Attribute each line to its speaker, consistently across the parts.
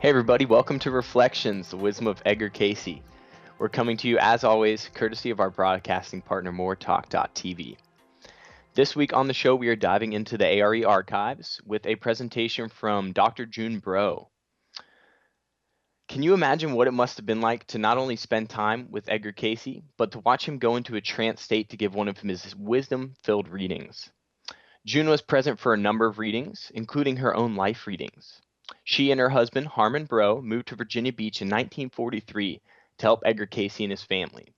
Speaker 1: Hey everybody, welcome to Reflections, the wisdom of Edgar Cayce. We're coming to you as always, courtesy of our broadcasting partner moretalk.tv. This week on the show, we are diving into the A.R.E. archives with a presentation from Dr. June Bro. Can you imagine what it must have been like to not only spend time with Edgar Cayce, but to watch him go into a trance state to give one of his wisdom-filled readings? June was present for a number of readings, including her own life readings. She and her husband, Harmon Bro, moved to Virginia Beach in 1943 to help Edgar Cayce and his family.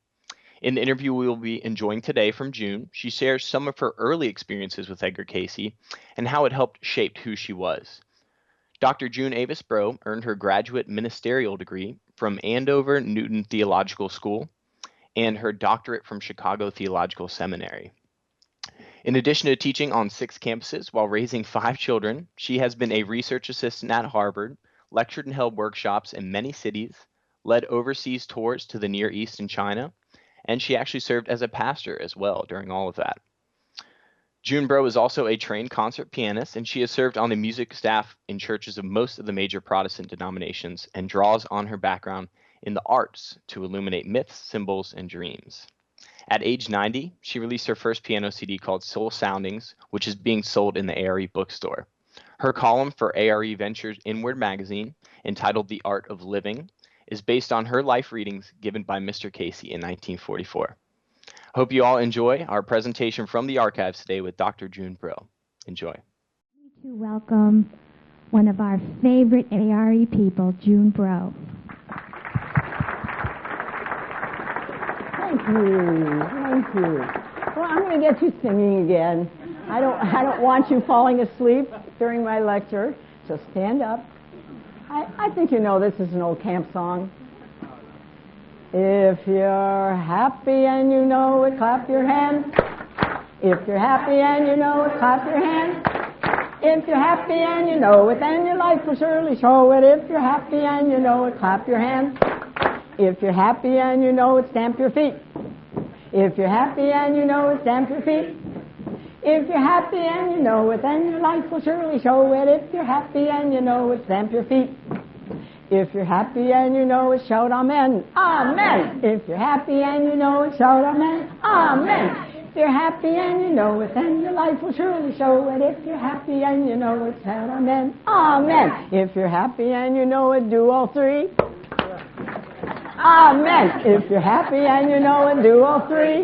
Speaker 1: In the interview we will be enjoying today from June, she shares some of her early experiences with Edgar Cayce and how it helped shape who she was. Dr. June Avis Bro earned her graduate ministerial degree from Andover Newton Theological School and her doctorate from Chicago Theological Seminary. In addition to teaching on 6 campuses while raising 5 children, she has been a research assistant at Harvard, lectured and held workshops in many cities, led overseas tours to the Near East and China, and she actually served as a pastor as well during all of that. June Bro is also a trained concert pianist, and she has served on the music staff in churches of most of the major Protestant denominations and draws on her background in the arts to illuminate myths, symbols, and dreams. At age 90, she released her first piano CD called Soul Soundings, which is being sold in the A.R.E. Bookstore. Her column for A.R.E. Ventures Inward magazine, entitled The Art of Living, is based on her life readings given by Mr. Cayce in 1944. Hope you all enjoy our presentation from the archives today with Dr. June Bro. Enjoy.
Speaker 2: To welcome one of our favorite A.R.E. people, June Bro.
Speaker 3: Thank you. Well, I'm going to get you singing again. I don't want you falling asleep during my lecture, so stand up. I think you know this is an old camp song. If you're happy and you know it, clap your hands. If you're happy and you know it, clap your hands. If you're happy and you know it, then your life will surely show it. If you're happy and you know it, clap your hands. If you're happy and you know it, stamp your feet. If you're happy and you know it, stamp your feet. If you're happy and you know it, then your life will surely show it. If you're happy and you know it, stamp your feet. If you're happy and you know it, shout amen. Amen. If you're happy and you know it, shout amen. Amen. If you're happy and you know it, then your life will surely show it. If you're happy and you know it, shout amen. Amen. If you're happy and you know it, do all three. Amen. If you're happy and you know it, do all three.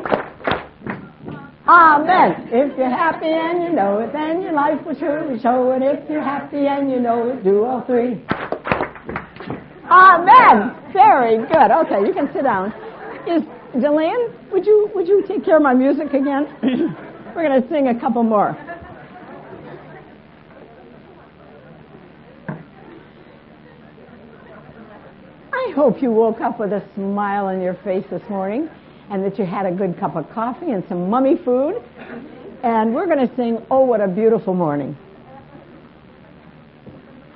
Speaker 3: Amen. If you're happy and you know it, then your life will surely show it. If you're happy and you know it, do all three. Amen. Very good. Okay, you can sit down. Delanne, would you take care of my music again? We're going to sing a couple more. I hope you woke up with a smile on your face this morning and that you had a good cup of coffee and some mummy food. And we're going to sing, Oh, What a Beautiful Morning.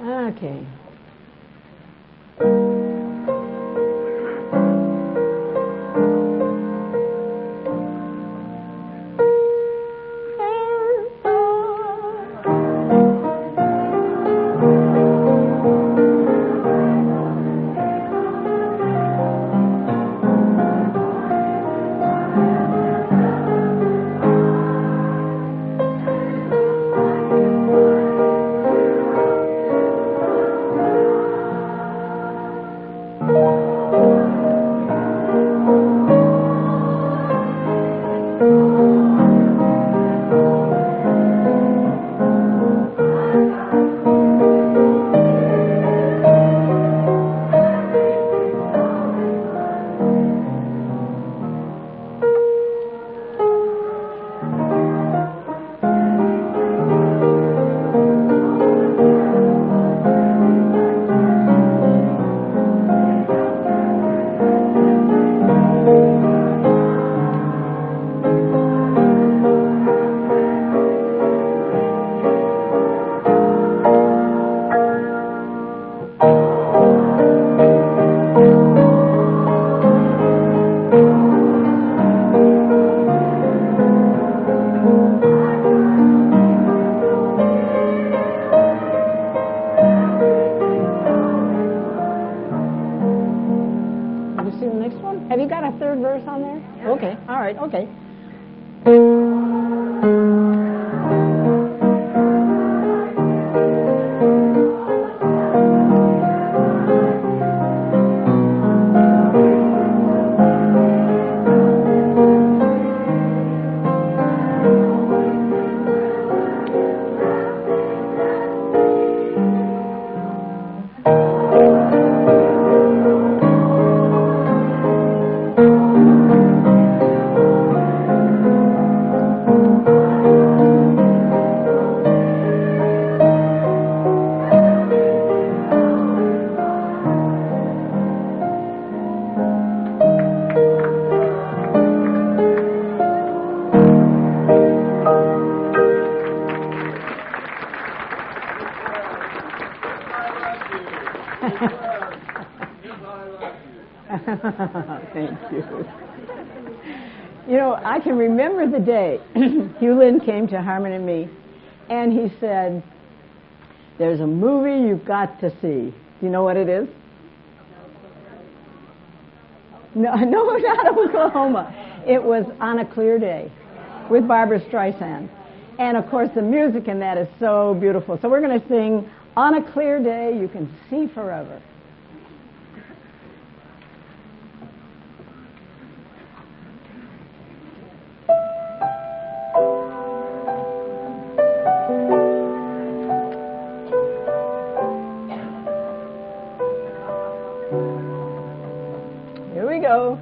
Speaker 3: Okay. next one? Have you got a third verse on there? Okay, all right, okay. Thank you. You know, I can remember the day Hugh Lynn came to Harmon and me, and he said, "There's a movie you've got to see." Do you know what it is? No, not Oklahoma. It was On a Clear Day with Barbara Streisand. And, of course, the music in that is so beautiful. So we're going to sing On a Clear Day You Can See Forever. Here we go.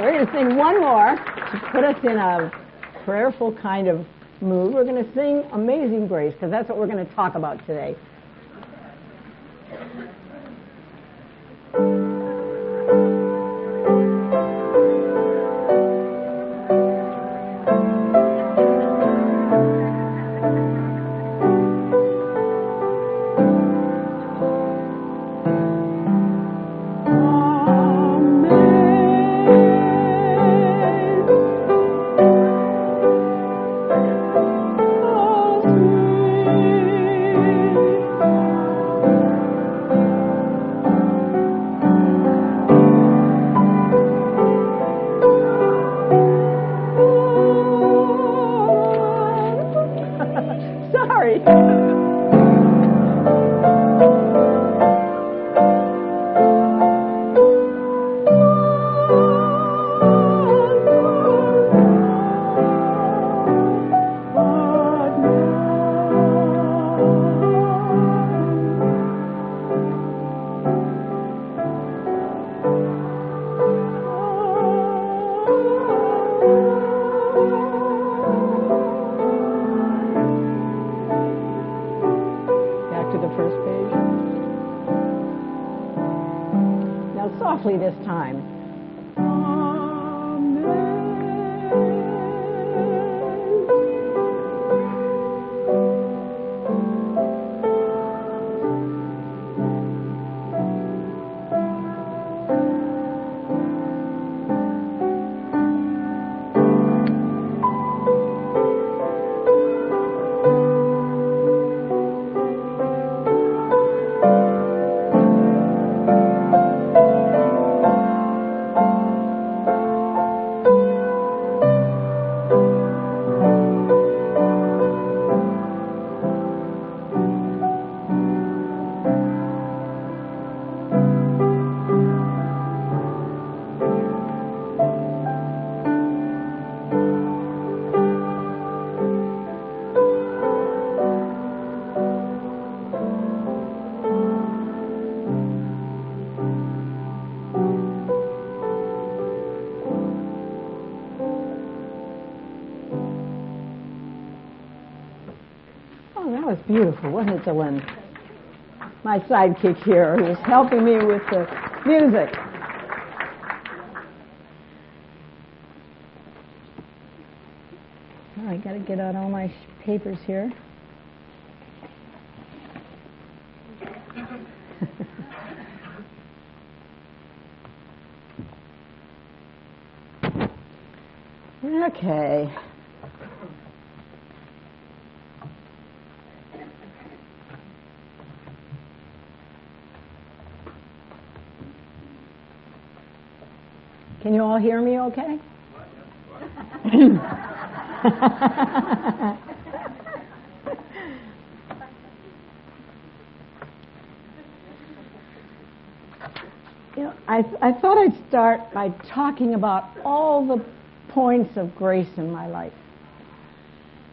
Speaker 3: We're going to sing one more to put us in a prayerful kind of mood. We're going to sing Amazing Grace, because that's what we're going to talk about today. This time. was beautiful, wasn't it, Dylan? My sidekick here, who's helping me with the music. Oh, I got to get out all my papers here. Okay. Can you all hear me okay? I thought I'd start by talking about all the points of grace in my life,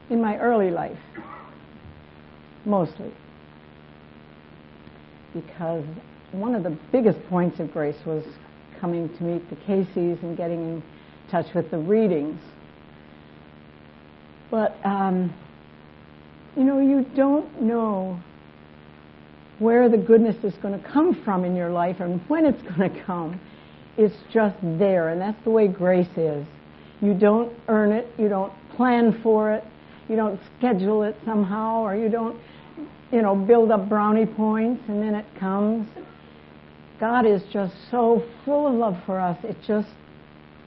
Speaker 3: in my early life, mostly. Because one of the biggest points of grace was coming to meet the Cayces and getting in touch with the readings. But, you don't know where the goodness is going to come from in your life and when it's going to come. It's just there, and that's the way grace is. You don't earn it, you don't plan for it, you don't schedule it somehow, or you don't, build up brownie points and then it comes. God is just so full of love for us, it just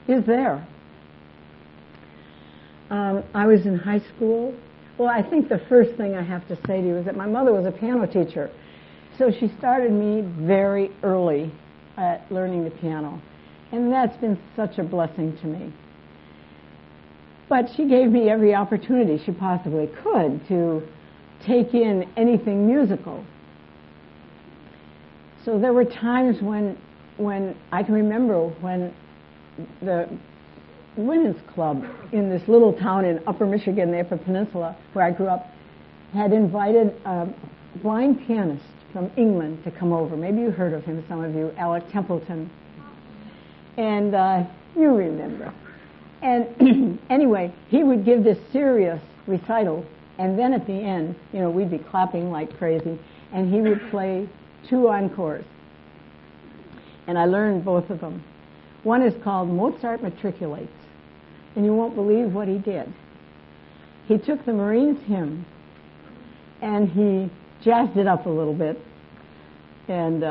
Speaker 3: is there. I was in high school. Well, I think the first thing I have to say to you is that my mother was a piano teacher. So she started me very early at learning the piano. And that's been such a blessing to me. But she gave me every opportunity she possibly could to take in anything musical. So there were times when I can remember when the women's club in this little town in Upper Michigan, the Upper Peninsula, where I grew up, had invited a blind pianist from England to come over. Maybe you heard of him, some of you, Alec Templeton. And you remember. And anyway, he would give this serious recital, and then at the end, we'd be clapping like crazy, and he would play 2 encores. And I learned both of them. One is called Mozart Matriculates, and you won't believe what he did. He took the Marines hymn, and he jazzed it up a little bit, and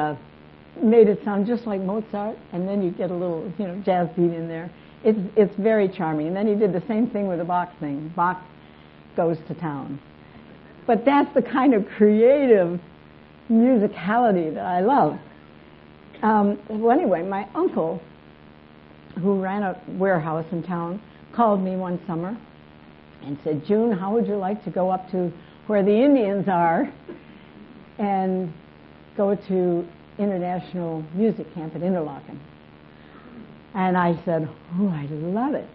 Speaker 3: made it sound just like Mozart, and then you get a little, jazz beat in there. It's very charming. And then he did the same thing with the Bach thing. Bach goes to town. But that's the kind of creative musicality that I love. Well, anyway, my uncle, who ran a warehouse in town, called me one summer and said, "June, how would you like to go up to where the Indians are and go to International Music Camp at Interlaken?" And I said, "Oh, I love it."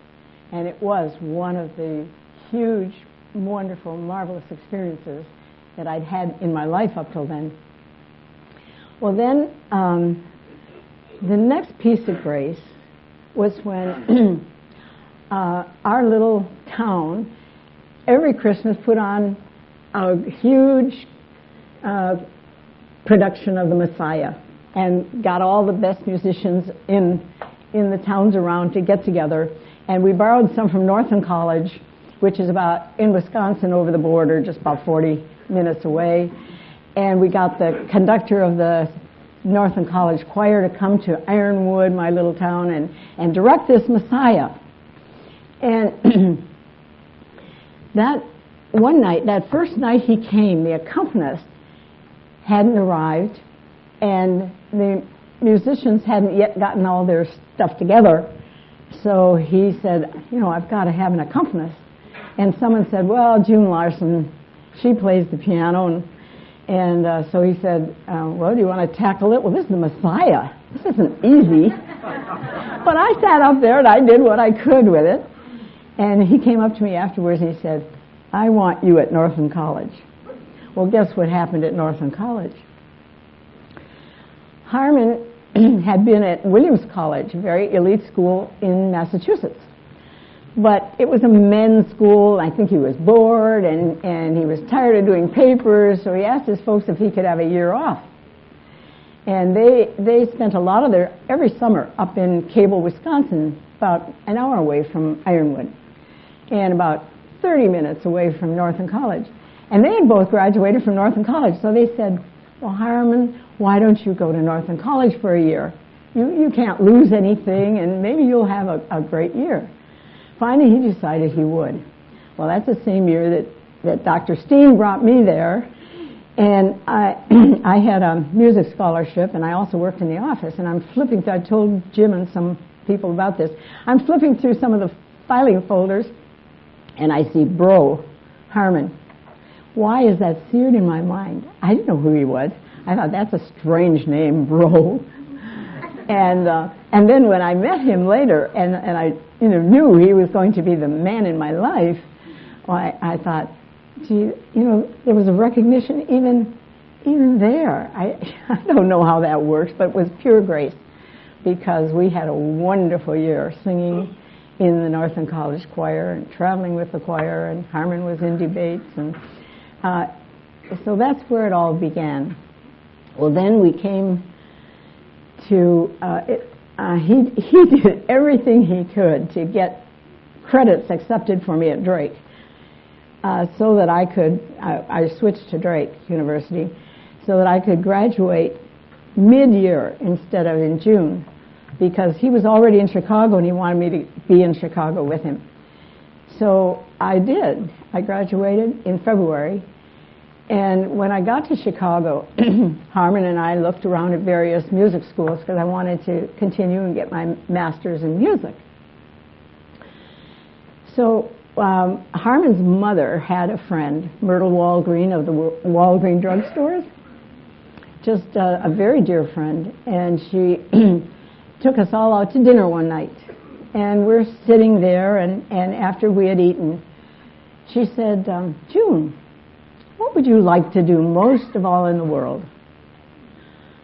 Speaker 3: And it was one of the huge, wonderful, marvelous experiences that I'd had in my life up till then. Well, then, the next piece of grace was when our little town, every Christmas, put on a huge production of the Messiah and got all the best musicians in the towns around to get together. And we borrowed some from Northern College, which is about in Wisconsin over the border, just about 40 minutes away. And we got the conductor of the Northern College choir to come to Ironwood, my little town, and direct this Messiah. And that one night, that first night he came, the accompanist hadn't arrived, and the musicians hadn't yet gotten all their stuff together. So he said, "I've got to have an accompanist." And someone said, "Well, June Larson, she plays the piano." And so he said, "Well, do you want to tackle it?" "Well, this is the Messiah. This isn't easy." But I sat up there and I did what I could with it. And he came up to me afterwards and he said, "I want you at Northern College." Well, guess what happened at Northern College? Harmon had been at Williams College, a very elite school in Massachusetts. But it was a men's school. I think he was bored, and he was tired of doing papers, so he asked his folks if he could have a year off. And they spent a lot of every summer up in Cable, Wisconsin, about an hour away from Ironwood, and about 30 minutes away from Northern College. And they had both graduated from Northern College, so they said, well, Harmon, why don't you go to Northern College for a year? You can't lose anything, and maybe you'll have a great year. Finally, he decided he would. Well, that's the same year that Dr. Steen brought me there, and I had a music scholarship, and I also worked in the office, and I'm flipping through, I told Jim and some people about this, I'm flipping through some of the filing folders, and I see Bro, Harmon. Why is that seared in my mind? I didn't know who he was. I thought, that's a strange name, Bro. And then when I met him later, and I knew he was going to be the man in my life, I thought, gee, there was a recognition even there. I don't know how that works, but it was pure grace, because we had a wonderful year singing in the Northern College choir and traveling with the choir, and Harmon was in debates, and so that's where it all began. Well, then we came to, he did everything he could to get credits accepted for me at Drake, so that I switched to Drake University, so that I could graduate mid-year instead of in June, because he was already in Chicago and he wanted me to be in Chicago with him. So I did. I graduated in February. And when I got to Chicago, Harmon and I looked around at various music schools because I wanted to continue and get my master's in music. So Harmon's mother had a friend, Myrtle Walgreen of the Walgreen drugstores, just a very dear friend, and she took us all out to dinner one night. And we're sitting there, and after we had eaten, she said, June, what would you like to do most of all in the world?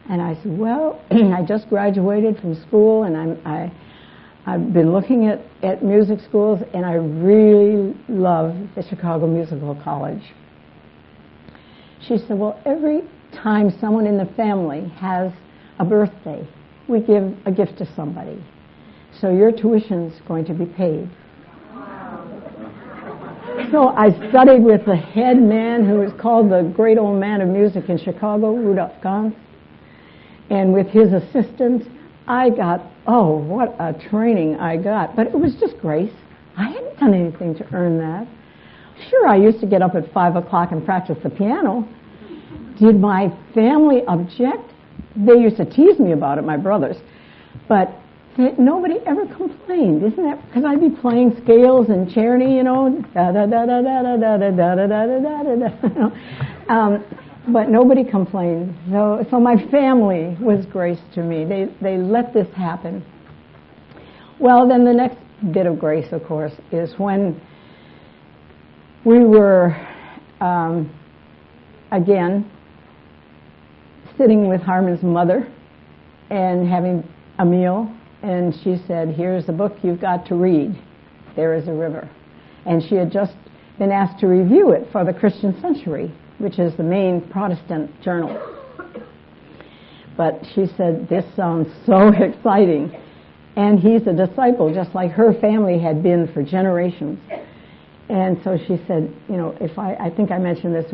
Speaker 3: And I said, well, I just graduated from school, and I've been looking at music schools, and I really love the Chicago Musical College. She said, well, every time someone in the family has a birthday, we give a gift to somebody. So your tuition's going to be paid. So I studied with the head man, who was called the great old man of music in Chicago, Rudolph Gans. And with his assistant, I got, what a training I got. But it was just grace. I hadn't done anything to earn that. Sure, I used to get up at 5 o'clock and practice the piano. Did my family object? They used to tease me about it, my brothers. But nobody ever complained, isn't that? Because I'd be playing scales and Czerny, da da da da da da da da da da da da da. But nobody complained. So my family was grace to me. They let this happen. Well, then the next bit of grace, of course, is when we were again sitting with Harmon's mother and having a meal. And she said, here's the book you've got to read, There is a River. And she had just been asked to review it for the Christian Century, which is the main Protestant journal. But she said, this sounds so exciting. And he's a disciple, just like her family had been for generations. And so she said, if I think I mentioned this,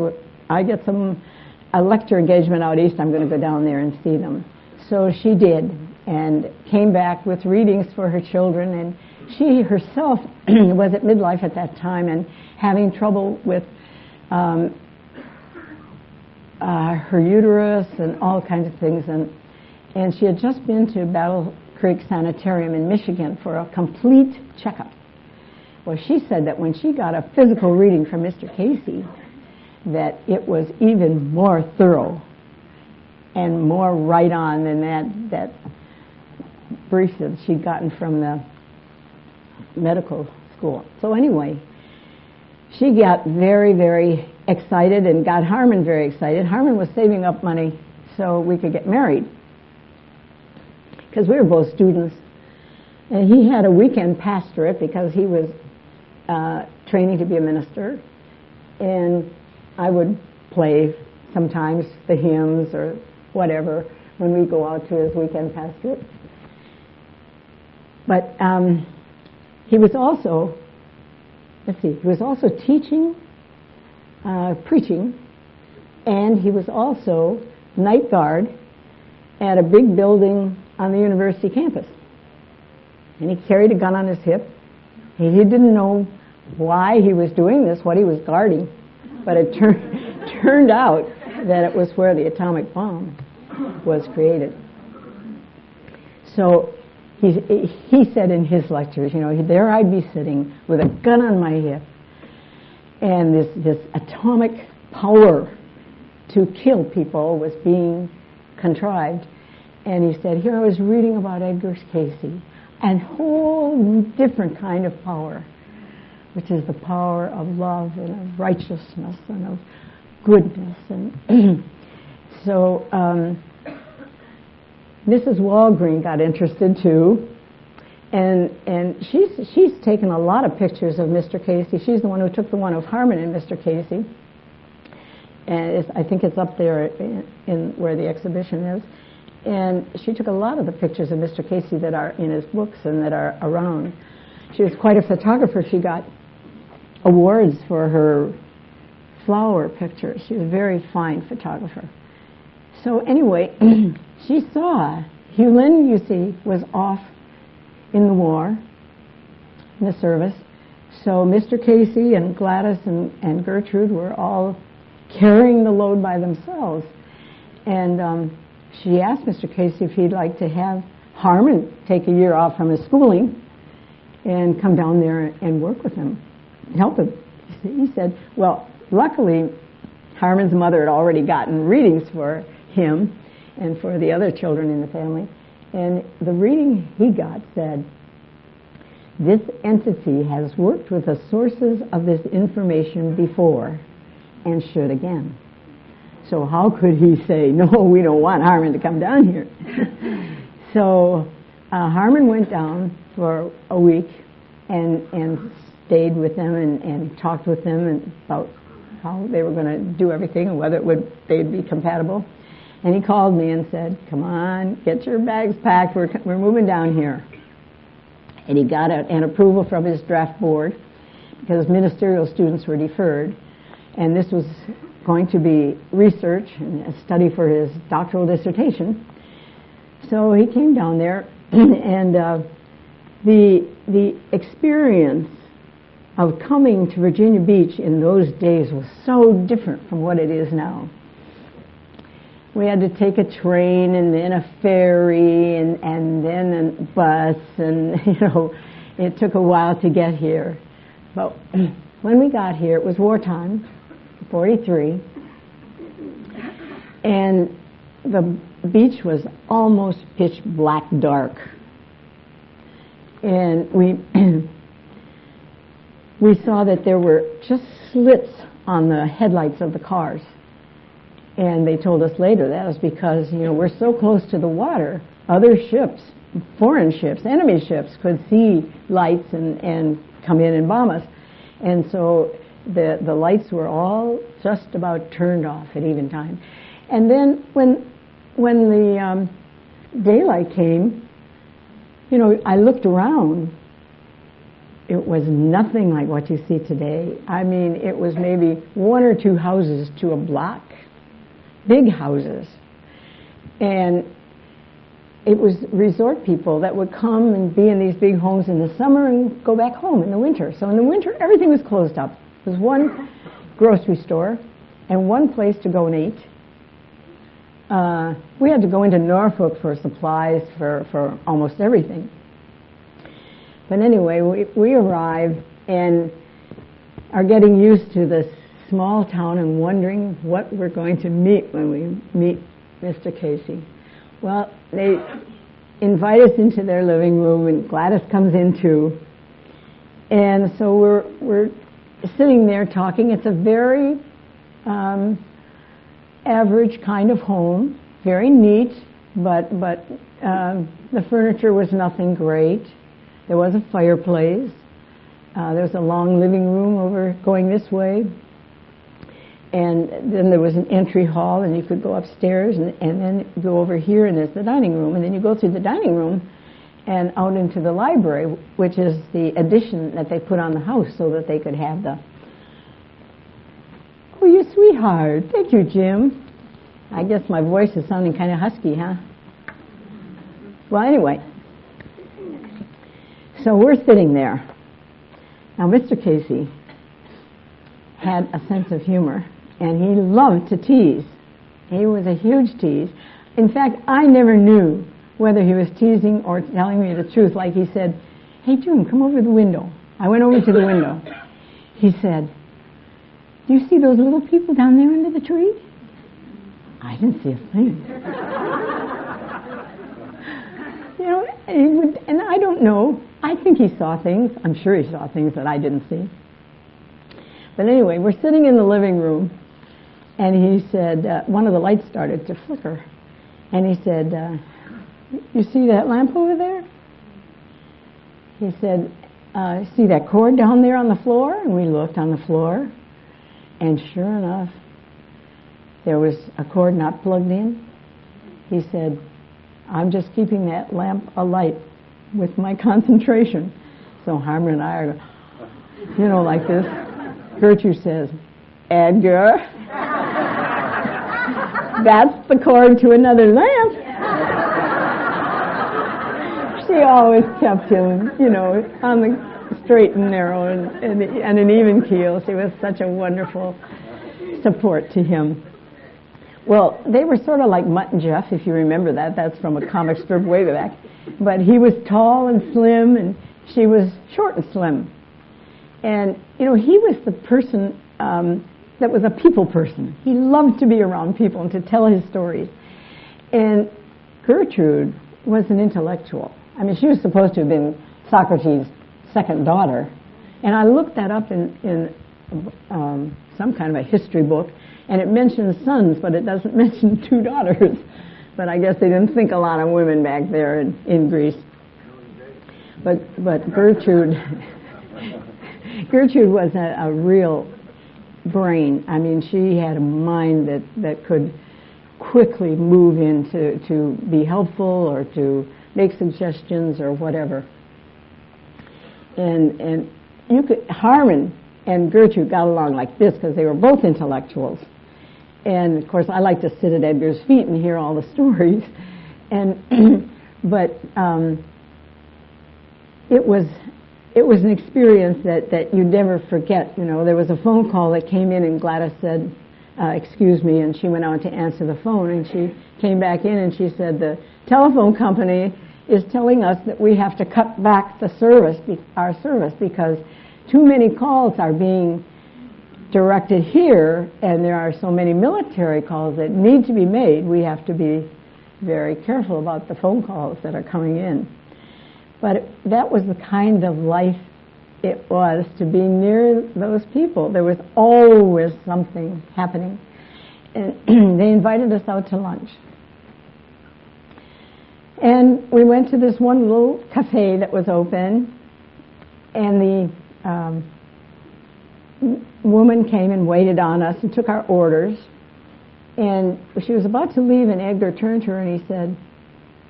Speaker 3: I get a lecture engagement out east, I'm going to go down there and see them. So she did, and came back with readings for her children, and she herself was at midlife at that time and having trouble with her uterus and all kinds of things, and she had just been to Battle Creek Sanitarium in Michigan for a complete checkup. Well, she said that when she got a physical reading from Mr. Cayce, that it was even more thorough and more right on than that brief that she'd gotten from the medical school. So anyway, she got very, very excited and got Harmon very excited. Harmon was saving up money so we could get married, because we were both students. And he had a weekend pastorate because he was training to be a minister, and I would play sometimes the hymns or whatever when we go out to his weekend pastorate. But he was also, he was also teaching, preaching, and he was also night guard at a big building on the university campus. And he carried a gun on his hip. He didn't know why he was doing this, what he was guarding, but it turned out that it was where the atomic bomb was created. So he said in his lectures, there I'd be sitting with a gun on my hip, and this atomic power to kill people was being contrived. And he said, here I was reading about Edgar Cayce, and whole different kind of power, which is the power of love and of righteousness and of goodness. And so Mrs. Walgreen got interested too, and she's taken a lot of pictures of Mr. Cayce. She's the one who took the one of Harmon and Mr. Cayce, and I think it's up there in where the exhibition is. And she took a lot of the pictures of Mr. Cayce that are in his books and that are around. She was quite a photographer. She got awards for her flower pictures. She was a very fine photographer. So anyway, she saw Hugh Lynn, you see, was off in the war, in the service. So Mr. Cayce and Gladys and Gertrude were all carrying the load by themselves. And she asked Mr. Cayce if he'd like to have Harmon take a year off from his schooling and come down there and work with him, help him. He said, well, luckily, Harmon's mother had already gotten readings for him and for the other children in the family. And the reading he got said, this entity has worked with the sources of this information before and should again. So how could he say, no, we don't want Harmon to come down here? So Harmon went down for a week and stayed with them and talked with them about how they were going to do everything and whether they'd be compatible. And he called me and said, come on, get your bags packed, we're moving down here. And he got an approval from his draft board because ministerial students were deferred. And this was going to be research and a study for his doctoral dissertation. So he came down there, and the experience of coming to Virginia Beach in those days was so different from what it is now. We had to take a train and then a ferry and then a bus, and it took a while to get here. But when we got here, it was wartime. 43, and the beach was almost pitch black dark, and we saw that there were just slits on the headlights of the cars, and they told us later that was because we're so close to the water, other ships, foreign ships, enemy ships could see lights and come in and bomb us, and so the lights were all just about turned off at even time. And then when the daylight came, I looked around. It was nothing like what you see today. I mean, it was maybe one or two houses to a block, big houses. And it was resort people that would come and be in these big homes in the summer and go back home in the winter. So in the winter, everything was closed up. There was one grocery store and one place to go and eat. We had to go into Norfolk for supplies for almost everything. But anyway, we arrived and are getting used to this small town and wondering what we're going to meet when we meet Mr. Cayce. Well, they invite us into their living room, and Gladys comes in too. And so we're sitting there talking. It's a very average kind of home, very neat, but the furniture was nothing great. There was a fireplace. there was a long living room over going this way. And then there was an entry hall, and you could go upstairs and then go over here, and there's the dining room. And then you go through the dining room and out into the library, which is the addition that they put on the house so that they could have the... Oh, you sweetheart. Thank you, Jim. I guess my voice is sounding kind of husky, huh? Well, anyway. So we're sitting there. Now, Mr. Cayce had a sense of humor, and he loved to tease. He was a huge tease. In fact, I never knew whether he was teasing or telling me the truth. Like he said, "Hey, June, come over to the window." I went over to the window. He said, "Do you see those little people down there under the tree?" I didn't see a thing. You know, and I don't know. I think he saw things. I'm sure he saw things that I didn't see. But anyway, we're sitting in the living room, and he said, one of the lights started to flicker. And he said, "You see that lamp over there?" He said, "See that cord down there on the floor?" And we looked on the floor, and sure enough, there was a cord not plugged in. He said, "I'm just keeping that lamp alight with my concentration." So Harmon and I are, you know, like this. Gertrude says, "Edgar, that's the cord to another lamp." She always kept him, you know, on the straight and narrow and an even keel. She was such a wonderful support to him. Well, they were sort of like Mutt and Jeff, if you remember that. That's from a comic strip way back. But he was tall and slim, and she was short and slim. And, you know, he was the person that was a people person. He loved to be around people and to tell his stories. And Gertrude was an intellectual. I mean, she was supposed to have been Socrates' second daughter. And I looked that up in some kind of a history book, and it mentions sons, but it doesn't mention two daughters. But I guess they didn't think a lot of women back there in Greece. But Gertrude was a real brain. I mean, she had a mind that could quickly move into to be helpful or to make suggestions or whatever. And you could, Harmon and Gertrude got along like this because they were both intellectuals. And of course, I like to sit at Edgar's feet and hear all the stories. And but it was an experience that you'd never forget. You know, there was a phone call that came in, and Gladys said, "Excuse me," and she went out to answer the phone, and she came back in and she said, "The telephone company is telling us that we have to cut back the our service because too many calls are being directed here, and there are so many military calls that need to be made. We have to be very careful about the phone calls that are coming in." But that was the kind of life it was to be near those people. There was always something happening. And they invited us out to lunch. And we went to this one little cafe that was open, and the woman came and waited on us and took our orders. And she was about to leave, and Edgar turned to her and he said,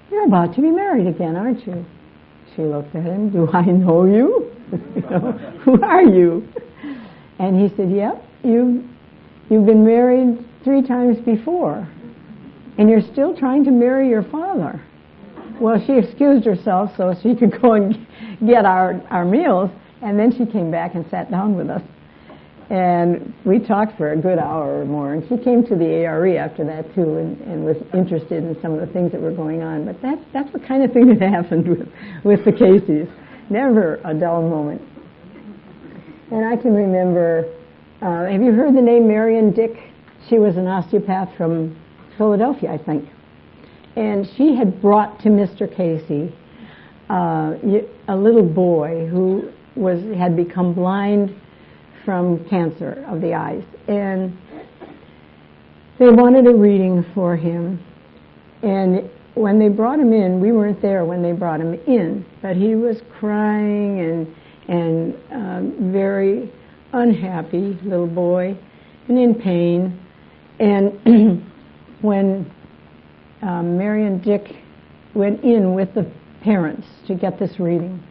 Speaker 3: "You're about to be married again, aren't you?" She looked at him. "Do I know you? You know, who are you?" And he said, "Yep, you've been married 3 times before, and you're still trying to marry your father." Well, she excused herself so she could go and get our meals, and then she came back and sat down with us. And we talked for a good hour or more, and she came to the A.R.E. after that too, and was interested in some of the things that were going on. But that's the kind of thing that happened with the Cayces. Never a dull moment. And I can remember, have you heard the name Marion Dick? She was an osteopath from Philadelphia, I think. And she had brought to Mr. Cayce a little boy who had become blind from cancer of the eyes, and they wanted a reading for him. And when they brought him in, we weren't there when they brought him in, but he was crying and very unhappy little boy and in pain. And when Mary and Dick went in with the parents to get this reading,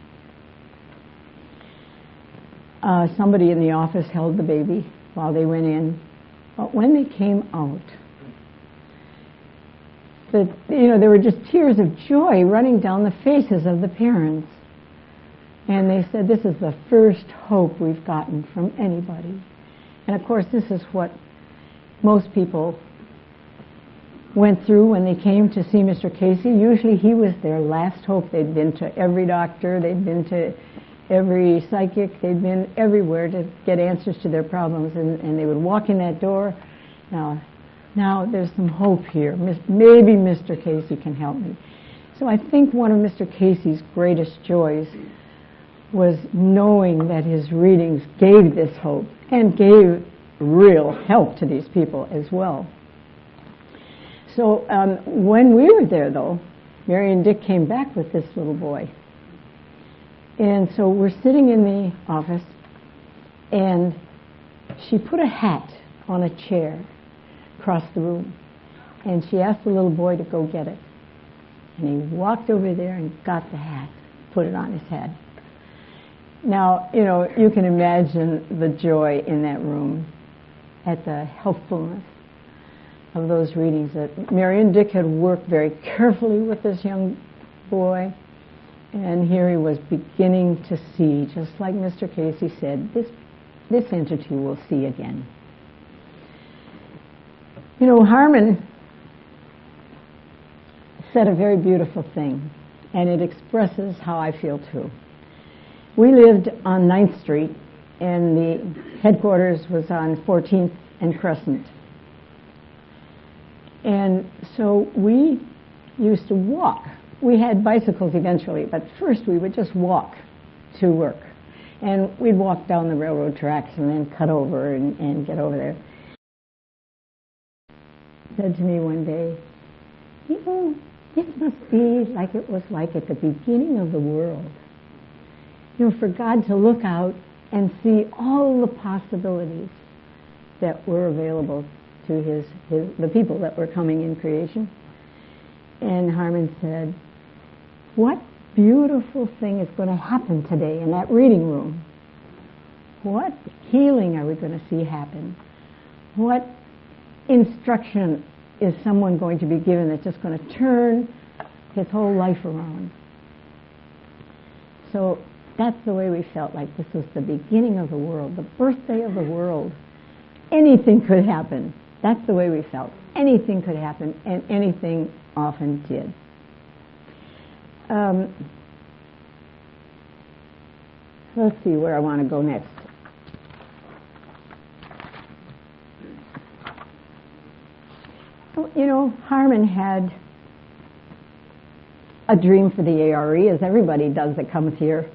Speaker 3: somebody in the office held the baby while they went in. But when they came out, there were just tears of joy running down the faces of the parents. And they said, this is the first hope we've gotten from anybody. And of course, this is what most people went through when they came to see Mr. Cayce. Usually he was their last hope. They'd been to every doctor, they'd been to every psychic, they'd been everywhere to get answers to their problems. And they would walk in that door. Now there's some hope here. Maybe Mr. Cayce can help me. So I think one of Mr. Cayce's greatest joys was knowing that his readings gave this hope and gave real help to these people as well. So when we were there, though, Mary and Dick came back with this little boy. And so we're sitting in the office, and she put a hat on a chair across the room, and she asked the little boy to go get it. And he walked over there and got the hat, put it on his head. Now, you can imagine the joy in that room at the helpfulness of those readings. That Mary and Dick had worked very carefully with this young boy, and here he was beginning to see, just like Mr. Cayce said, this entity will see again. Harmon said a very beautiful thing, and it expresses how I feel too. We lived on 9th Street, and the headquarters was on 14th and Crescent. And so we used to walk. We had bicycles eventually, but first we would just walk to work. And we'd walk down the railroad tracks and then cut over and get over there. He said to me one day, this must be like it was like at the beginning of the world. For God to look out and see all the possibilities that were available to the people that were coming in creation. And Harmon said, what beautiful thing is going to happen today in that reading room? What healing are we going to see happen? What instruction is someone going to be given that's just going to turn his whole life around? So that's the way we felt, like this was the beginning of the world, the birthday of the world. Anything could happen. That's the way we felt. Anything could happen, and anything often did. Let's see where I want to go next. Harmon had a dream for the A.R.E., as everybody does that comes here.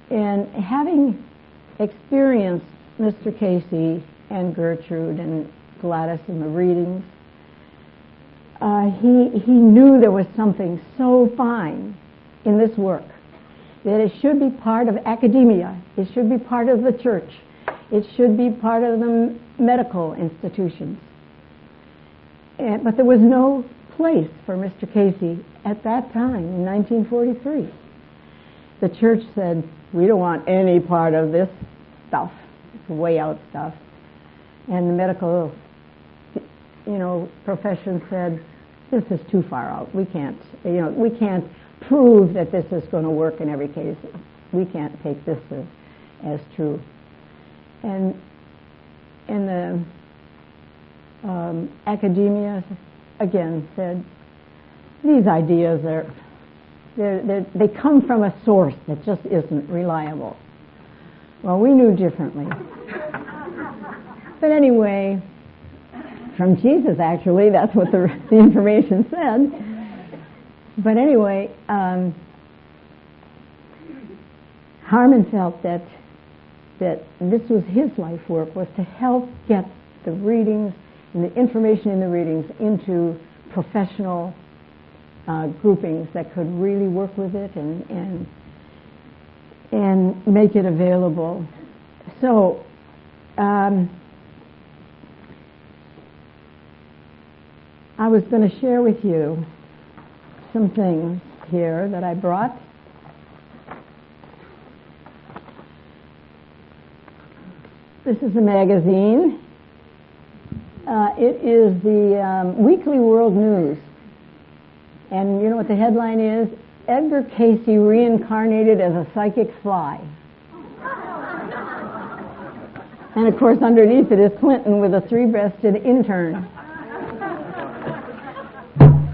Speaker 3: And having experienced Mr. Cayce and Gertrude and Gladys in the readings, he knew there was something so fine in this work that it should be part of academia, it should be part of the church, it should be part of the medical institutions. But there was no place for Mr. Cayce at that time in 1943. The church said, we don't want any part of this stuff, it's way out stuff. And the medical, profession said, this is too far out. We can't prove that this is going to work in every case. We can't take this as true. And the academia again said, these ideas they come from a source that just isn't reliable. Well, we knew differently. But anyway, from Jesus, actually, that's what the information said. But anyway, Harmon felt that this was his life work, was to help get the readings and the information in the readings into professional groupings that could really work with it and and make it available. So, I was going to share with you some things here that I brought. This is a magazine. It is the Weekly World News. And you know what the headline is? Edgar Cayce reincarnated as a psychic fly. And of course underneath it is Clinton with a three-breasted intern.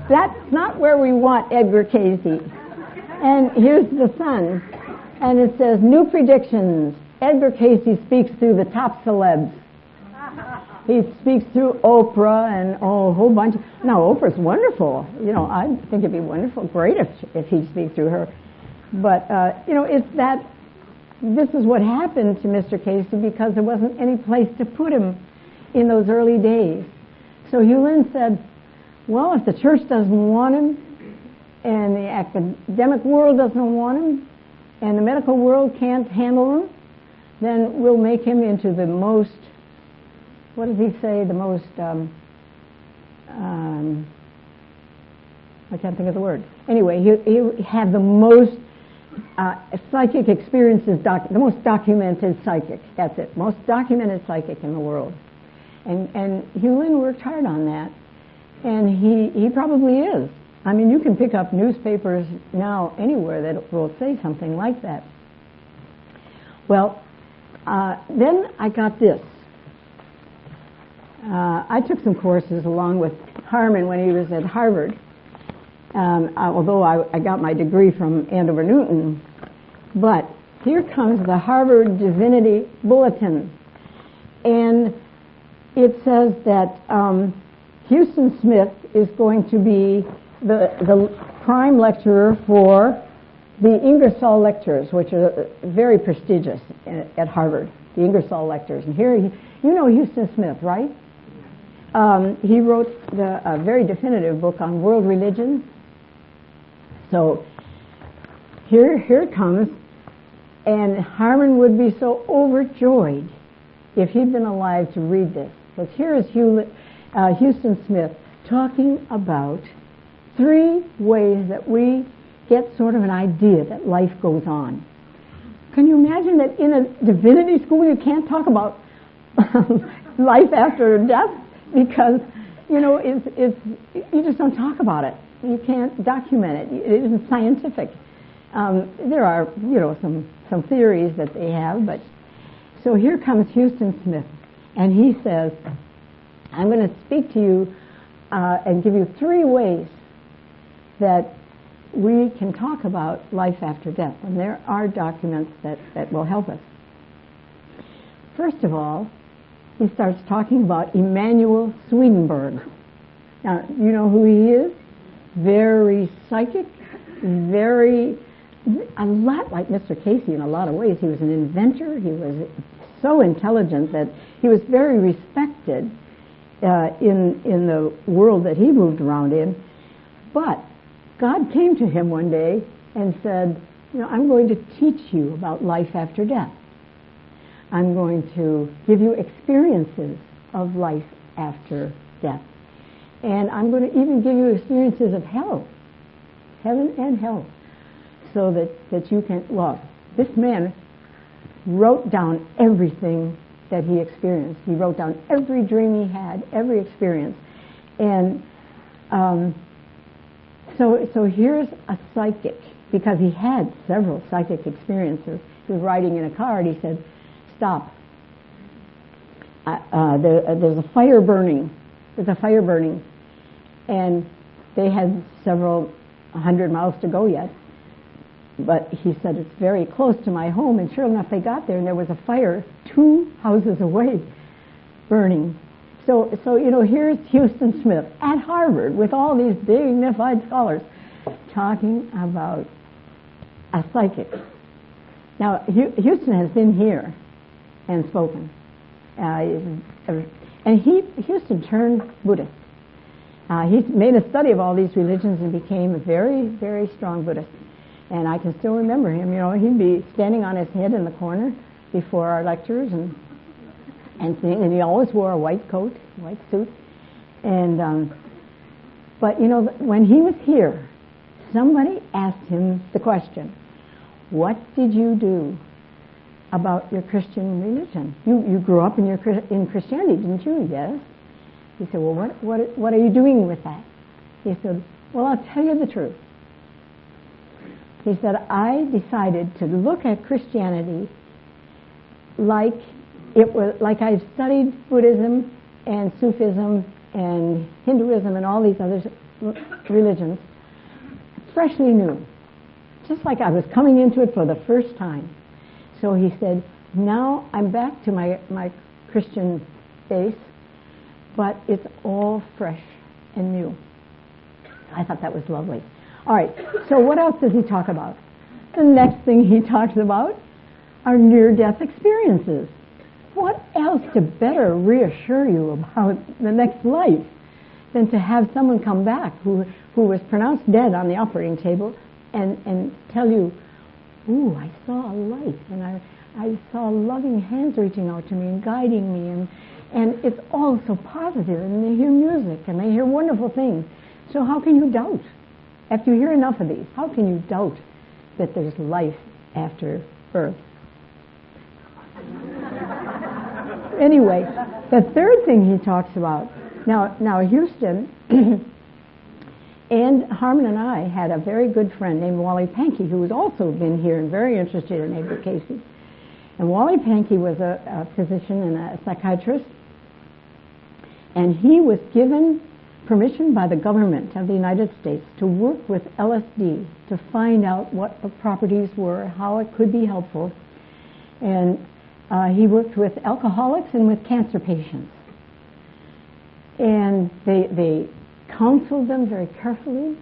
Speaker 3: That's not where we want Edgar Cayce. And here's the Sun. And it says, new predictions. Edgar Cayce speaks through the top celebs. He speaks through Oprah and a whole bunch. No, Oprah's wonderful. You know, I think it'd be wonderful, great if he'd speak through her. But, you know, it's that this is what happened to Mr. Cayce because there wasn't any place to put him in those early days. So Hugh Lynn said, well, if the church doesn't want him and the academic world doesn't want him and the medical world can't handle him, then we'll make him into the most, what does he say, the most, I can't think of the word. Anyway, he had the most psychic experiences, the most documented psychic, that's it, most documented psychic in the world. And Hugh Lynn worked hard on that, and he probably is. I mean, you can pick up newspapers now anywhere that will say something like that. Well, then I got this. I took some courses along with Harmon when he was at Harvard, although I got my degree from Andover Newton. But here comes the Harvard Divinity Bulletin. And it says that Houston Smith is going to be the prime lecturer for the Ingersoll Lectures, which are very prestigious at Harvard, the Ingersoll Lectures. And here, you know Houston Smith, right? He wrote a very definitive book on world religion. So here it comes, and Harmon would be so overjoyed if he'd been alive to read this. Because here is Houston Smith talking about 3 ways that we get sort of an idea that life goes on. Can you imagine that in a divinity school you can't talk about life after death? Because, you know, you just don't talk about it. You can't document it. It isn't scientific. There are, you know, some theories that they have, but so here comes Houston Smith, and he says, I'm going to speak to you and give you 3 ways that we can talk about life after death, and there are documents that will help us. First of all, he starts talking about Emanuel Swedenborg. Now, you know who he is? Very psychic, a lot like Mr. Cayce in a lot of ways. He was an inventor. He was so intelligent that he was very respected in the world that he moved around in. But God came to him one day and said, you know, I'm going to teach you about life after death. I'm going to give you experiences of life after death. And I'm going to even give you experiences of hell, heaven and hell, so that you can, well, this man wrote down everything that he experienced. He wrote down every dream he had, every experience. And so here's a psychic, because he had several psychic experiences. He was riding in a car and he said, stop. There's a fire burning. There's a fire burning. And they had several 100 miles to go yet. But he said, it's very close to my home. And sure enough, they got there, and there was a fire 2 houses away burning. So you know, here's Houston Smith at Harvard with all these dignified scholars talking about a psychic. Now, Houston has been here and spoken. And Houston turned Buddhist. He made a study of all these religions and became a very, very strong Buddhist. And I can still remember him. He'd be standing on his head in the corner before our lectures and singing. And he always wore a white coat, white suit. And but when he was here, somebody asked him the question, "What did you do about your Christian religion? You grew up in Christianity, didn't you?" "Yes." He said, "Well, what are you doing with that?" He said, "Well, I'll tell you the truth." He said, "I decided to look at Christianity like I've studied Buddhism and Sufism and Hinduism and all these other religions, freshly new, just like I was coming into it for the first time." So he said, "Now I'm back to my Christian base, but it's all fresh and new." I thought that was lovely. All right, so what else does he talk about? The next thing he talks about are near-death experiences. What else to better reassure you about the next life than to have someone come back who was pronounced dead on the operating table and tell you, "Ooh, I saw a light, and I saw loving hands reaching out to me and guiding me," and it's all so positive, and they hear music, and they hear wonderful things. So how can you doubt? After you hear enough of these, how can you doubt that there's life after birth? Anyway, the third thing he talks about, now Houston, and Harmon and I had a very good friend named Wally Pankey, who has also been here and very interested in Edgar Cayce. And Wally Pankey was a physician and a psychiatrist, and he was given permission by the government of the United States to work with LSD to find out what the properties were, how it could be helpful. And he worked with alcoholics and with cancer patients. And they counseled them very carefully,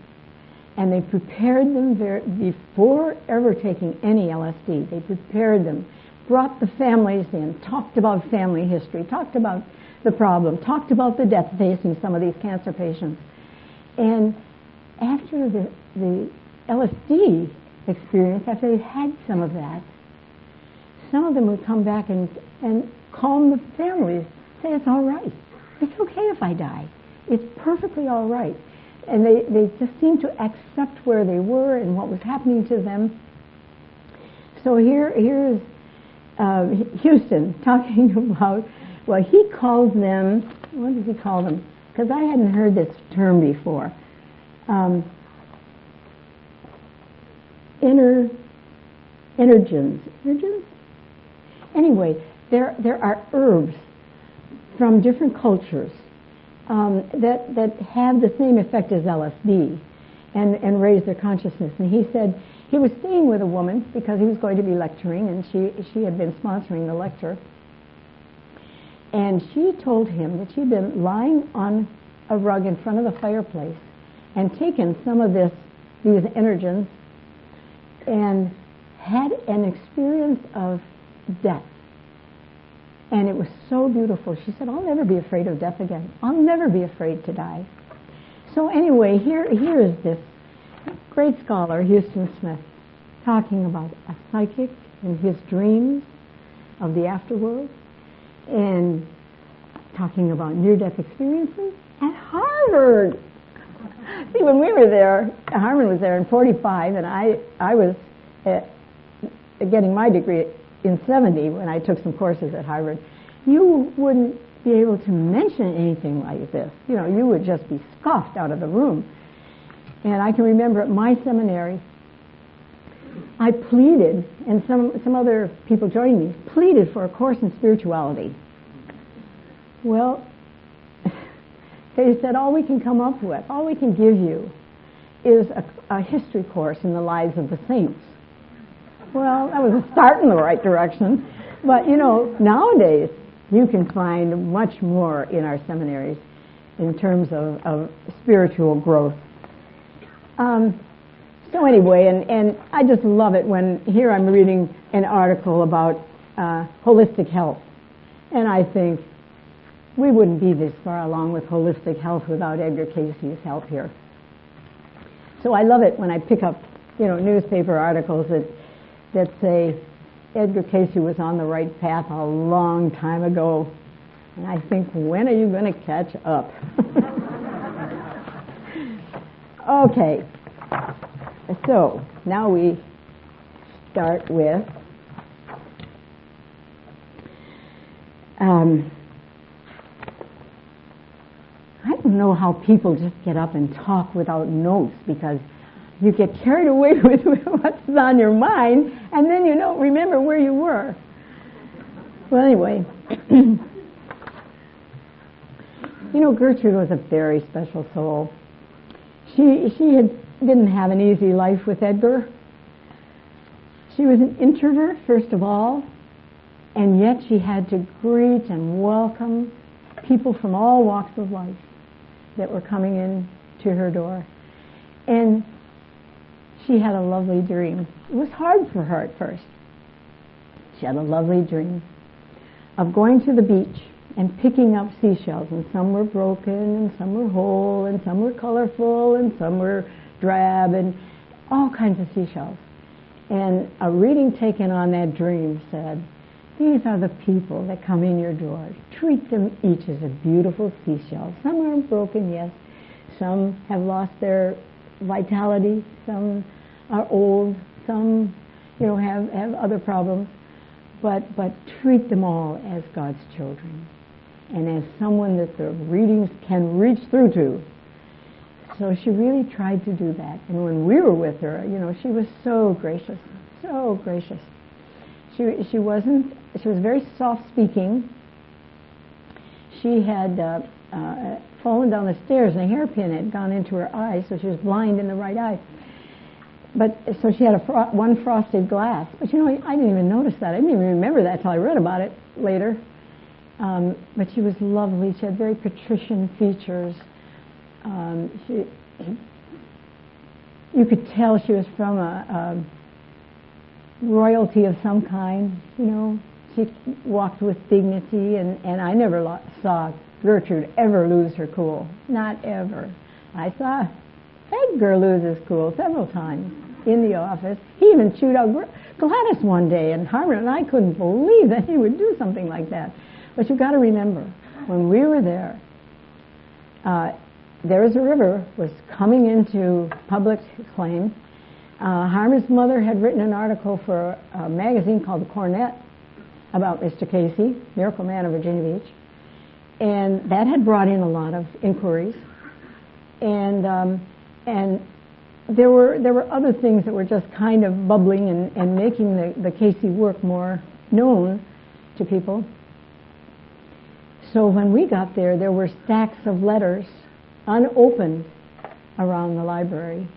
Speaker 3: and they prepared them before ever taking any LSD. They prepared them, brought the families in, talked about family history, talked about the problem, talked about the death facing some of these cancer patients. And after the LSD experience, after they had some of that, some of them would come back and calm the families, say, "It's all right. It's okay if I die. It's perfectly all right." And they just seemed to accept where they were and what was happening to them. So here's Houston talking about, well, he calls them, what does he call them? Because I hadn't heard this term before. Energens. Anyway, there are herbs from different cultures that have the same effect as LSD and raise their consciousness. And he said he was staying with a woman because he was going to be lecturing, and she had been sponsoring the lecture. And she told him that she'd been lying on a rug in front of the fireplace and taken some of these energens and had an experience of death. And it was so beautiful. She said, "I'll never be afraid of death again. I'll never be afraid to die." So anyway, here is this great scholar, Houston Smith, talking about a psychic and his dreams of the afterworld, and talking about near-death experiences at Harvard. See, when we were there, Harmon was there in 45, and I was getting my degree in 70 when I took some courses at Harvard. You wouldn't be able to mention anything like this. You would just be scoffed out of the room. And I can remember at my seminary, I pleaded, and some other people joined me, pleaded for a course in spirituality. Well, they said, all we can come up with, all we can give you is a history course in the lives of the saints. Well, that was a start in the right direction. But, nowadays, you can find much more in our seminaries in terms of spiritual growth. So anyway, and I just love it when here I'm reading an article about holistic health. And I think we wouldn't be this far along with holistic health without Edgar Cayce's help here. So I love it when I pick up newspaper articles that say Edgar Cayce was on the right path a long time ago. And I think, when are you going to catch up? Okay. So, now we start with I don't know how people just get up and talk without notes, because you get carried away with what's on your mind, and then you don't remember where you were. Well, anyway, Gertrude was a very special soul. She didn't have an easy life with Edgar. She was an introvert, first of all, and yet she had to greet and welcome people from all walks of life that were coming in to her door. And she had a lovely dream. It was hard for her at first. She had a lovely dream of going to the beach and picking up seashells, and some were broken, and some were whole, and some were colorful, and some were drab, and all kinds of seashells. And a reading taken on that dream said, "These are the people that come in your door. Treat them each as a beautiful seashell. Some are broken, yes. Some have lost their vitality. Some are old. Some, have other problems. But treat them all as God's children, and as someone that the readings can reach through to." So she really tried to do that. And when we were with her, she was so gracious, so gracious. She was very soft-speaking. She had fallen down the stairs, and a hairpin had gone into her eye, so she was blind in the right eye. But so she had one frosted glass. But I didn't even notice that. I didn't even remember that till I read about it later. But she was lovely. She had very patrician features. You could tell she was from a royalty of some kind. She walked with dignity, and I never saw Gertrude ever lose her cool. Not ever. I saw Edgar lose his cool several times in the office. He even chewed out Gladys one day, and Harmon and I couldn't believe that he would do something like that. But you've got to remember, when we were there, There Is a River was coming into public acclaim. Harmon's mother had written an article for a magazine called The Cornet about Mr. Cayce, Miracle Man of Virginia Beach, and that had brought in a lot of inquiries. And there were other things that were just kind of bubbling and making the Cayce work more known to people. So when we got there, there were stacks of letters unopened around the library.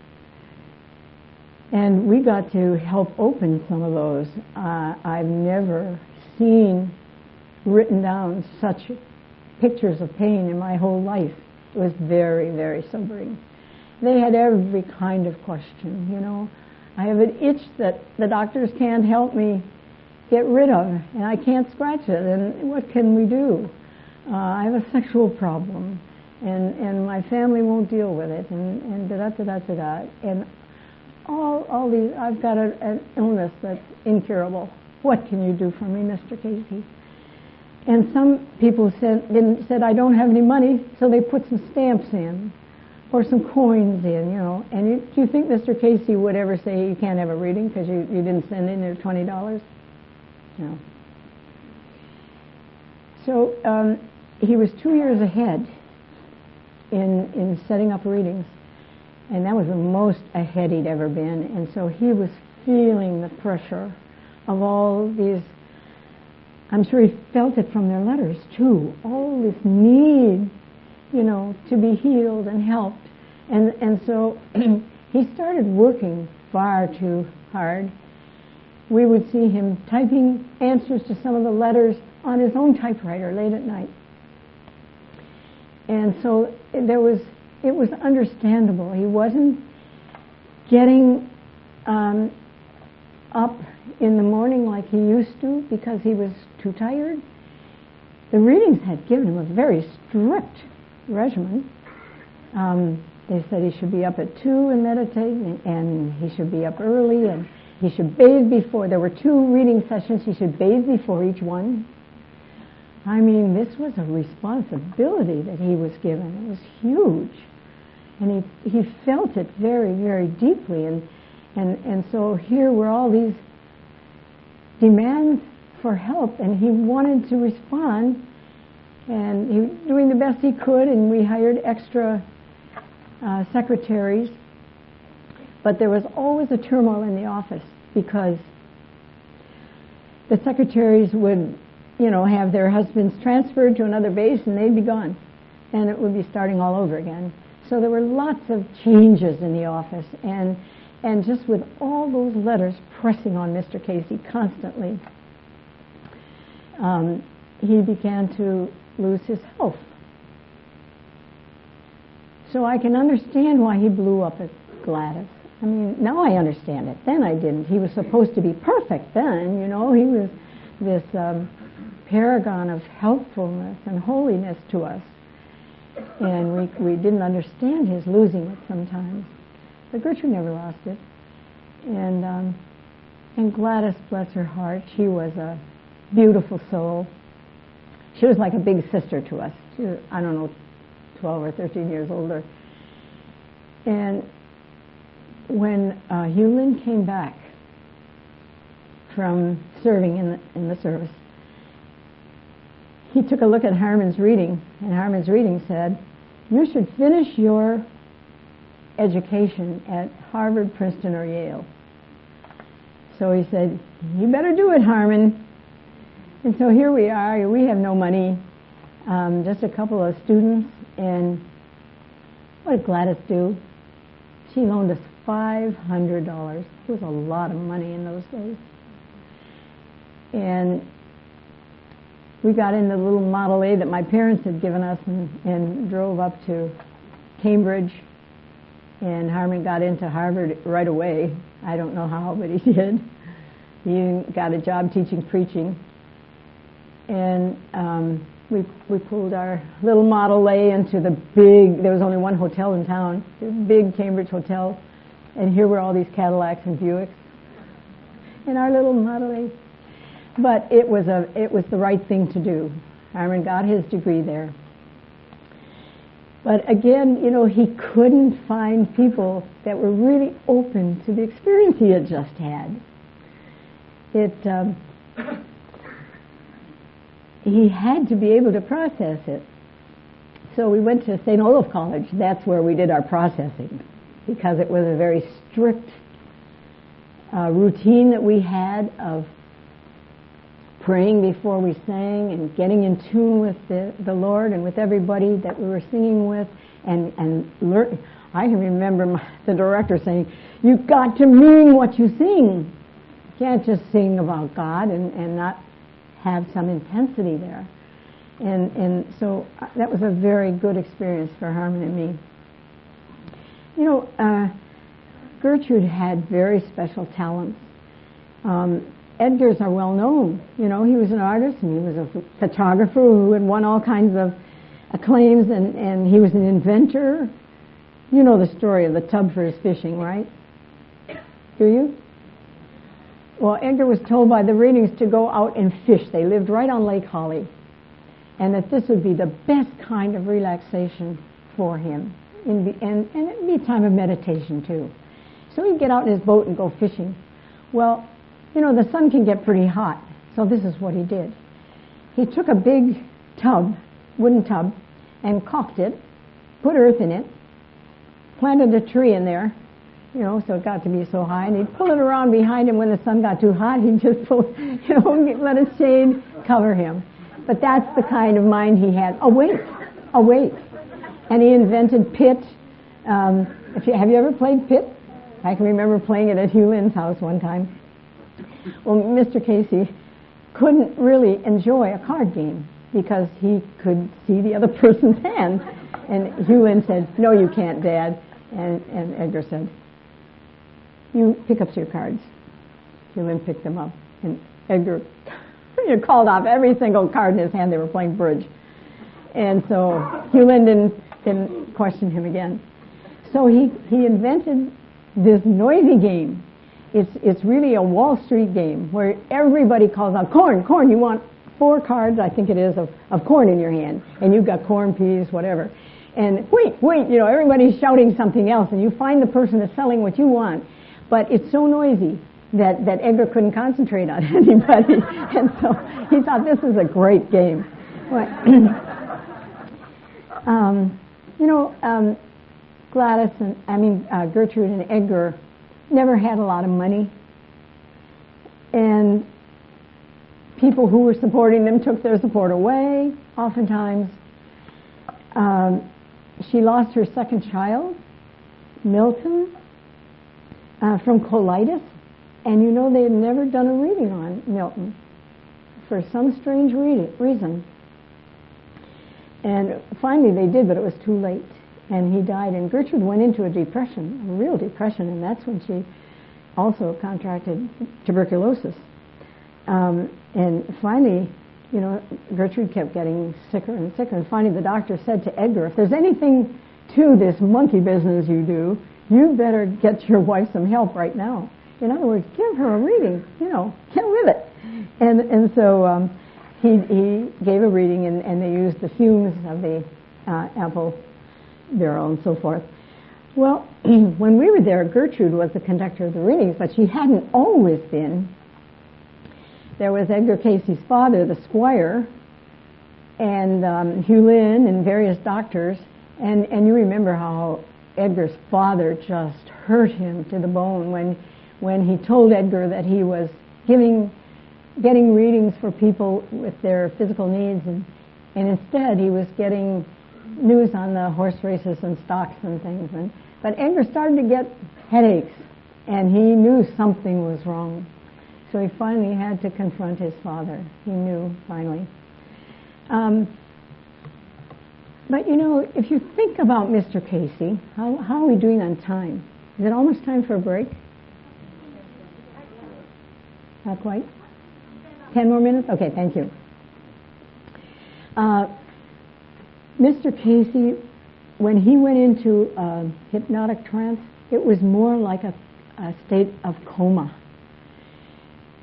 Speaker 3: And we got to help open some of those. I've never seen written down such pictures of pain in my whole life. It was very, very sobering. They had every kind of question, I have an itch that the doctors can't help me get rid of, and I can't scratch it, and what can we do? I have a sexual problem, and my family won't deal with it, and da-da-da-da-da-da. And all these, I've got an illness that's incurable. What can you do for me, Mr. Cayce? And some people said, I don't have any money, so they put some stamps in, or some coins in, And do you think Mr. Cayce would ever say you can't have a reading because you didn't send in your $20? No. So he was 2 years ahead in setting up readings, and that was the most ahead he'd ever been. And so he was feeling the pressure of all these. I'm sure he felt it from their letters too. All this need, to be healed and helped, and so he started working far too hard. We would see him typing answers to some of the letters on his own typewriter late at night. And so it was understandable. He wasn't getting up in the morning like he used to because he was too tired. The readings had given him a very strict regimen. They said he should be up at 2 and meditate, and he should be up early, and he should bathe before. There were 2 reading sessions. He should bathe before each one. I mean, this was a responsibility that he was given. It was huge. And he felt it very, very deeply. And so here were all these demands for help, and he wanted to respond, and he was doing the best he could, and we hired extra secretaries. But there was always a turmoil in the office because the secretaries would, have their husbands transferred to another base, and they'd be gone, and it would be starting all over again. So there were lots of changes in the office, and just with all those letters pressing on Mr. Cayce constantly, he began to lose his health. So I can understand why he blew up at Gladys. I mean, now I understand it. Then I didn't. He was supposed to be perfect then, He was this paragon of helpfulness and holiness to us. And we didn't understand his losing it sometimes. But Gertrude never lost it. And Gladys, bless her heart, she was a beautiful soul. She was like a big sister to us. She was, 12 or 13 years older. And when Hugh Lynn came back from serving in the service, he took a look at Harmon's reading, and Harmon's reading said, "You should finish your education at Harvard, Princeton, or Yale." So he said, "You better do it, Harmon." And so here we are. We have no money, just a couple of students. And what did Gladys do? She loaned us $500. It was a lot of money in those days. And we got in the little Model A that my parents had given us and drove up to Cambridge. And Harmon got into Harvard right away. I don't know how, but he did. He got a job teaching preaching. And we pulled our little Model A into the big, there was only one hotel in town, the big Cambridge hotel. And here were all these Cadillacs and Buicks in our little Model A. But it was the right thing to do. Harmon got his degree there. But again, he couldn't find people that were really open to the experience he had just had. He had to be able to process it. So we went to St. Olaf College. That's where we did our processing, because it was a very strict routine that we had of praying before we sang and getting in tune with the Lord and with everybody that we were singing with, and learn. I can remember the director saying, "You've got to mean what you sing. You can't just sing about God and not have some intensity there." And so that was a very good experience for Harmon and me. Gertrude had very special talents. Edgar's are well known. He was an artist, and he was a photographer who had won all kinds of acclaims, and he was an inventor. You know the story of the tub for his fishing, right? Do you? Well, Edgar was told by the readings to go out and fish. They lived right on Lake Holly, and that this would be the best kind of relaxation for him, and it'd be a time of meditation too. So he'd get out in his boat and go fishing. Well, the sun can get pretty hot, so this is what he did. He took a big tub, wooden tub, and caulked it, put earth in it, planted a tree in there, so it got to be so high, and he'd pull it around behind him when the sun got too hot. He'd just let a shade cover him. But that's the kind of mind he had. Awake. And he invented pit. Have you ever played pit? I can remember playing it at Hugh Lynn's house one time. Well, Mr. Cayce couldn't really enjoy a card game because he could see the other person's hand. And Hugh Lynn said, "No, you can't, Dad." And Edgar said, "You pick up your cards." Hugh Lynn picked them up, and Edgar called off every single card in his hand. They were playing bridge. And so Hugh Lynn didn't question him again. So he invented this noisy game. It's really a Wall Street game where everybody calls out, corn, you want 4 cards, I think it is, of corn in your hand, and you've got corn, peas, whatever. And wait, everybody's shouting something else, and you find the person that's selling what you want. But it's so noisy that Edgar couldn't concentrate on anybody. And so he thought, this is a great game. Gertrude and Edgar never had a lot of money. And people who were supporting them took their support away, oftentimes. She lost her second child, Milton, from colitis. And they had never done a reading on Milton for some strange reason. And finally they did, but it was too late. And he died. And Gertrude went into a depression, a real depression, and that's when she also contracted tuberculosis. And finally, Gertrude kept getting sicker and sicker. And finally the doctor said to Edgar, if there's anything to this monkey business you do, you better get your wife some help right now. In other words, give her a reading, get with it. And so he gave a reading, and they used the fumes of the apple barrel and so forth. Well, when we were there, Gertrude was the conductor of the readings, but she hadn't always been. There was Edgar Cayce's father, the squire, and Hugh Lynn and various doctors, and you remember how Edgar's father just hurt him to the bone when he told Edgar that he was getting readings for people with their physical needs, and instead he was getting news on the horse races and stocks and things. But Edgar started to get headaches, and he knew something was wrong. So he finally had to confront his father. He knew, finally. But if you think about Mr. Cayce, how are we doing on time? Is it almost time for a break? Not quite? 10 more minutes? Okay, thank you. Mr. Cayce, when he went into hypnotic trance, it was more like a state of coma.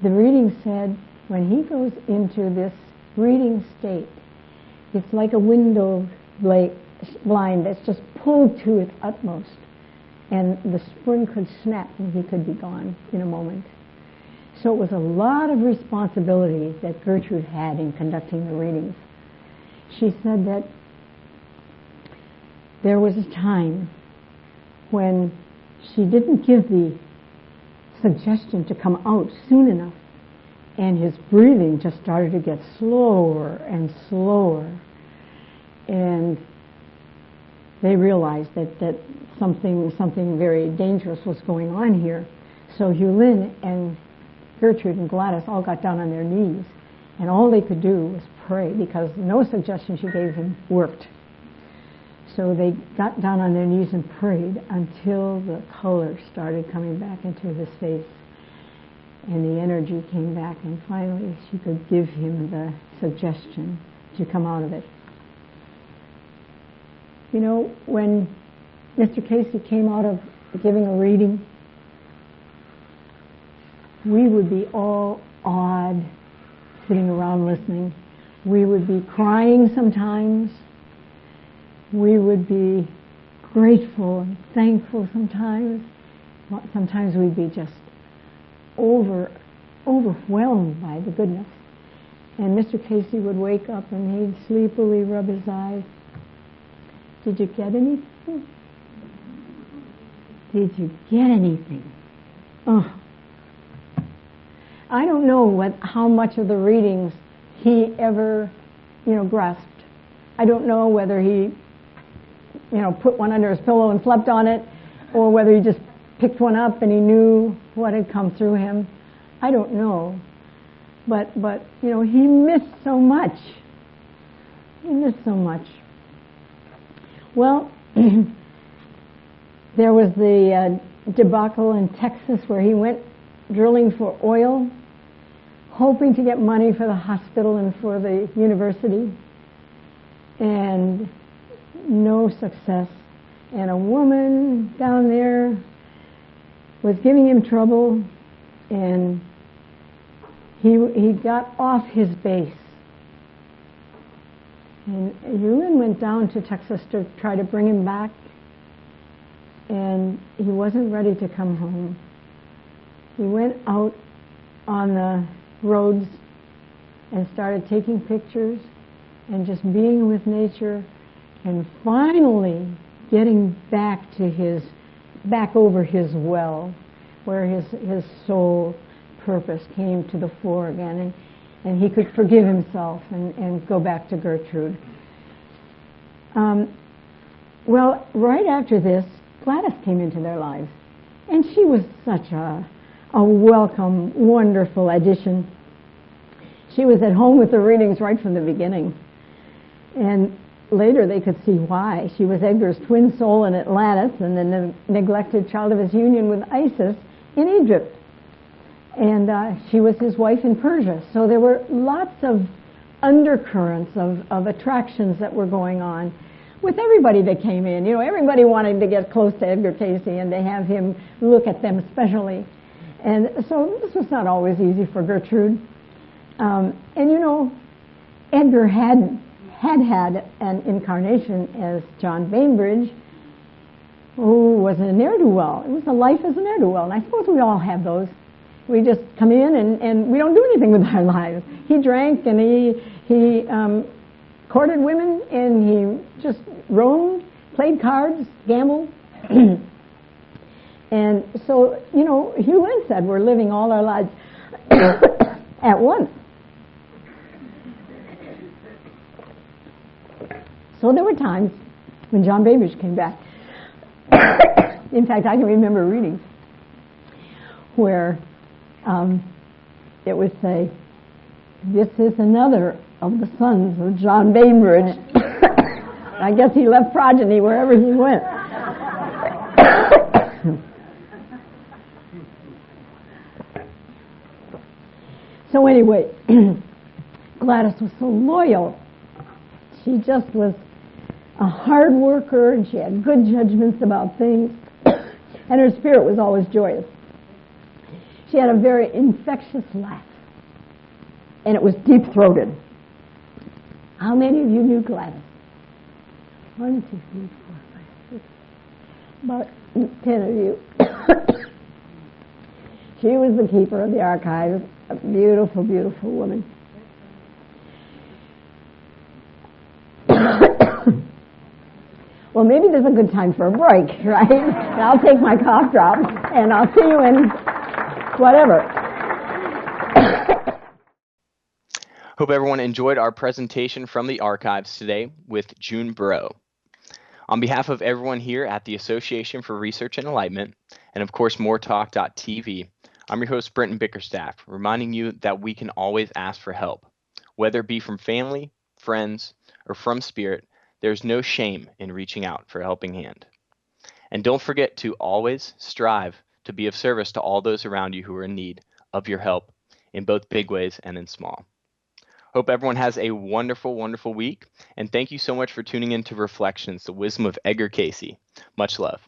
Speaker 3: The reading said when he goes into this reading state, it's like a window blind that's just pulled to its utmost, and the spring could snap and he could be gone in a moment. So it was a lot of responsibility that Gertrude had in conducting the readings. She said that there was a time when she didn't give the suggestion to come out soon enough, and his breathing just started to get slower and slower, and they realized that something very dangerous was going on here. So Hugh Lynn and Gertrude and Gladys all got down on their knees, and all they could do was pray, because no suggestion she gave him worked. So they got down on their knees and prayed until the color started coming back into his face, and the energy came back, and finally she could give him the suggestion to come out of it. When Mr. Cayce came out of giving a reading, we would be all awed, sitting around listening. We would be crying sometimes. We would be grateful and thankful sometimes. Sometimes we'd be just overwhelmed by the goodness. And Mr. Cayce would wake up and he'd sleepily rub his eyes. Did you get anything? Did you get anything? Oh. I don't know how much of the readings he ever, grasped. I don't know whether he, put one under his pillow and slept on it, or whether he just picked one up and he knew what had come through him. I don't know. But he missed so much. He missed so much. Well, there was the debacle in Texas where he went drilling for oil, hoping to get money for the hospital and for the university, and no success. and a woman down there was giving him trouble, and he got off his base. And Ewan went down to Texas to try to bring him back, and he wasn't ready to come home. He went out on the roads and started taking pictures and just being with nature, and finally getting back over his well, where his soul purpose came to the fore again, and he could forgive himself and go back to Gertrude. Well, right after this, Gladys came into their lives, and she was such a welcome, wonderful addition. She was at home with the readings right from the beginning, and later they could see why. She was Edgar's twin soul in Atlantis and the neglected child of his union with Isis in Egypt. And she was his wife in Persia. So there were lots of undercurrents of attractions that were going on with everybody that came in. You know, everybody wanted to get close to Edgar Cayce and to have him look at them especially. And so this was not always easy for Gertrude. And you know, Edgar had an incarnation as John Bainbridge, who was a ne'er-do-well. It was a life as a ne'er-do-well, and I suppose we all have those. We just come in and we don't do anything with our lives. He drank and he courted women, and he just roamed, played cards, gambled. And so, you know, Hugh Lynn said we're living all our lives at once. So there were times when John Bainbridge came back. In fact, I can remember readings where it would say, "This is another of the sons of John Bainbridge." I guess he left progeny wherever he went. So anyway, Gladys was so loyal. She just was a hard worker, and she had good judgments about things, and her spirit was always joyous. She had a very infectious laugh, and it was deep-throated. How many of you knew Gladys? 1, 2, 3, 4, 5, 6. About 10 of you. She was the keeper of the archives, a beautiful, beautiful woman. Well, maybe there's a good time for a break, right? And I'll take my cough drop, and I'll see you in whatever.
Speaker 1: Hope everyone enjoyed our presentation from the archives today with June Bro. On behalf of everyone here at the Association for Research and Enlightenment, and of course moretalk.tv, I'm your host Brenton Bickerstaff, reminding you that we can always ask for help. Whether it be from family, friends, or from spirit, there's no shame in reaching out for a helping hand. And don't forget to always strive to be of service to all those around you who are in need of your help in both big ways and in small. Hope everyone has a wonderful, wonderful week, and thank you so much for tuning in to Reflections, the wisdom of Edgar Cayce. Much love.